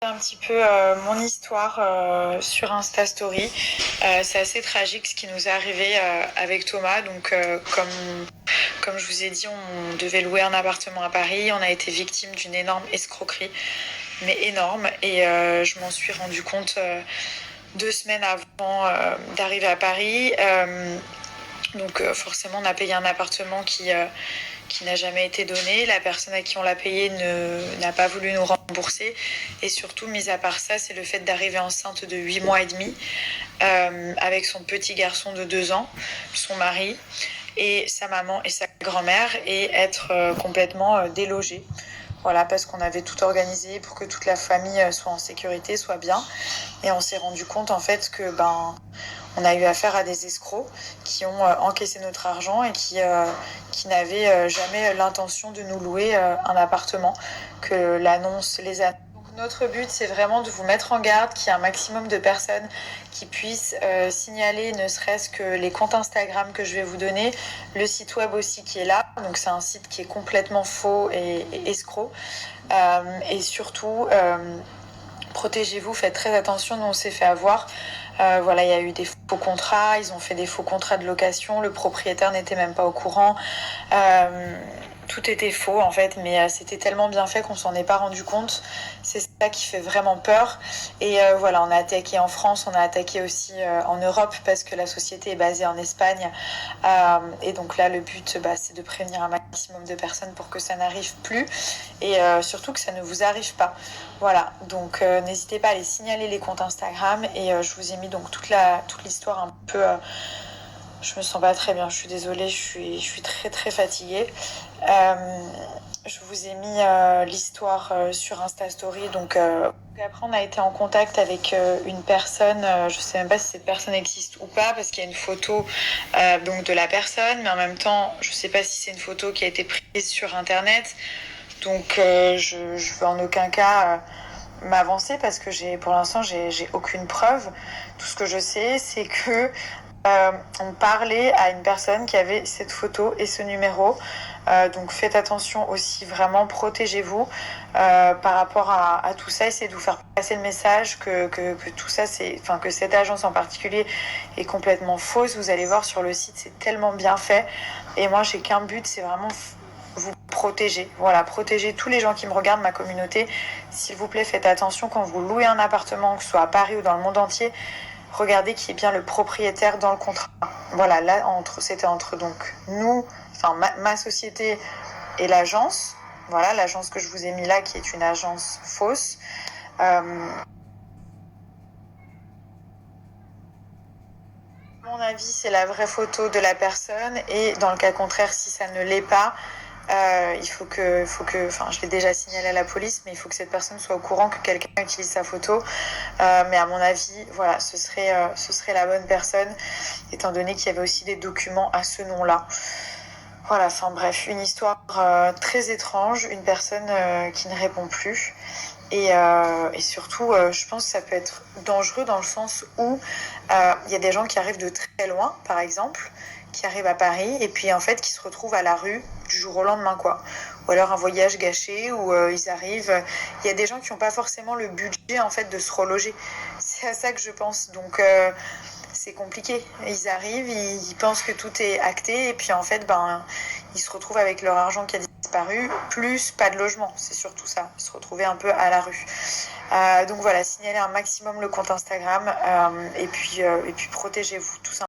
Un petit peu mon histoire sur Insta Story. C'est assez tragique ce qui nous est arrivé avec Thomas. Donc, comme je vous ai dit, on devait louer un appartement à Paris. On a été victime d'une énorme escroquerie, mais énorme. Et je m'en suis rendu compte 2 semaines avant d'arriver à Paris. Donc forcément, on a payé un appartement qui n'a jamais été donné. La personne à qui on l'a payé n'a pas voulu nous rembourser. Et surtout, mis à part ça, c'est le fait d'arriver enceinte de 8 mois et demi avec son petit garçon de 2 ans, son mari, et sa maman et sa grand-mère, et être complètement délogée. Voilà, parce qu'on avait tout organisé pour que toute la famille soit en sécurité, soit bien. Et on s'est rendu compte en fait que on a eu affaire à des escrocs qui ont encaissé notre argent et qui n'avaient jamais l'intention de nous louer un appartement, que l'annonce les annonce. Donc notre but, c'est vraiment de vous mettre en garde, qu'il y ait un maximum de personnes qui puissent signaler ne serait-ce que les comptes Instagram que je vais vous donner, le site web aussi qui est là. Donc c'est un site qui est complètement faux et escroc. Et surtout, protégez-vous, faites très attention, nous on s'est fait avoir. Voilà, il y a eu des faux contrats, ils ont fait des faux contrats de location, le propriétaire n'était même pas au courant. Tout était faux en fait, mais c'était tellement bien fait qu'on s'en est pas rendu compte. C'est ça qui fait vraiment peur. Et voilà, on a attaqué en France, on a attaqué aussi en Europe parce que la société est basée en Espagne. Et donc là, le but, c'est de prévenir un maximum de personnes pour que ça n'arrive plus et surtout que ça ne vous arrive pas. Voilà, donc n'hésitez pas à aller signaler les comptes Instagram et je vous ai mis donc toute l'histoire un peu. Je me sens pas très bien, je suis désolée, je suis très très fatiguée. Je vous ai mis l'histoire sur Insta Story. Donc après, on a été en contact avec une personne. Je sais même pas si cette personne existe ou pas parce qu'il y a une photo donc de la personne, mais en même temps, je sais pas si c'est une photo qui a été prise sur Internet. Donc je veux en aucun cas m'avancer parce que pour l'instant j'ai aucune preuve. Tout ce que je sais, c'est que on parlait à une personne qui avait cette photo et ce numéro. Donc faites attention aussi, vraiment protégez-vous par rapport à tout ça. Essayez de vous faire passer le message que tout ça, que cette agence en particulier est complètement fausse. Vous allez voir sur le site, c'est tellement bien fait. Et moi, j'ai qu'un but, c'est vraiment vous protéger. Voilà, protéger tous les gens qui me regardent, ma communauté. S'il vous plaît, faites attention quand vous louez un appartement, que ce soit à Paris ou dans le monde entier. Regardez qui est bien le propriétaire dans le contrat. Voilà, là, c'était entre donc nous, enfin ma société et l'agence. Voilà, l'agence que je vous ai mis là, qui est une agence fausse. À mon avis, c'est la vraie photo de la personne. Et dans le cas contraire, si ça ne l'est pas, il faut que, enfin, je l'ai déjà signalé à la police, mais il faut que cette personne soit au courant que quelqu'un utilise sa photo. Mais à mon avis, voilà, ce serait la bonne personne, étant donné qu'il y avait aussi des documents à ce nom-là. Voilà, enfin bref, une histoire très étrange, une personne qui ne répond plus. Et surtout, je pense que ça peut être dangereux dans le sens où y a des gens qui arrivent de très loin, par exemple, qui arrivent à Paris et puis en fait qui se retrouvent à la rue du jour au lendemain, quoi. Ou alors un voyage gâché où ils arrivent. Il y a des gens qui n'ont pas forcément le budget en fait de se reloger. C'est à ça que je pense. Donc c'est compliqué. Ils arrivent, ils pensent que tout est acté et puis en fait, ils se retrouvent avec leur argent qui a disparu, plus pas de logement. C'est surtout ça, se retrouver un peu à la rue. Donc voilà, signalez un maximum le compte Instagram et puis protégez-vous tout simplement.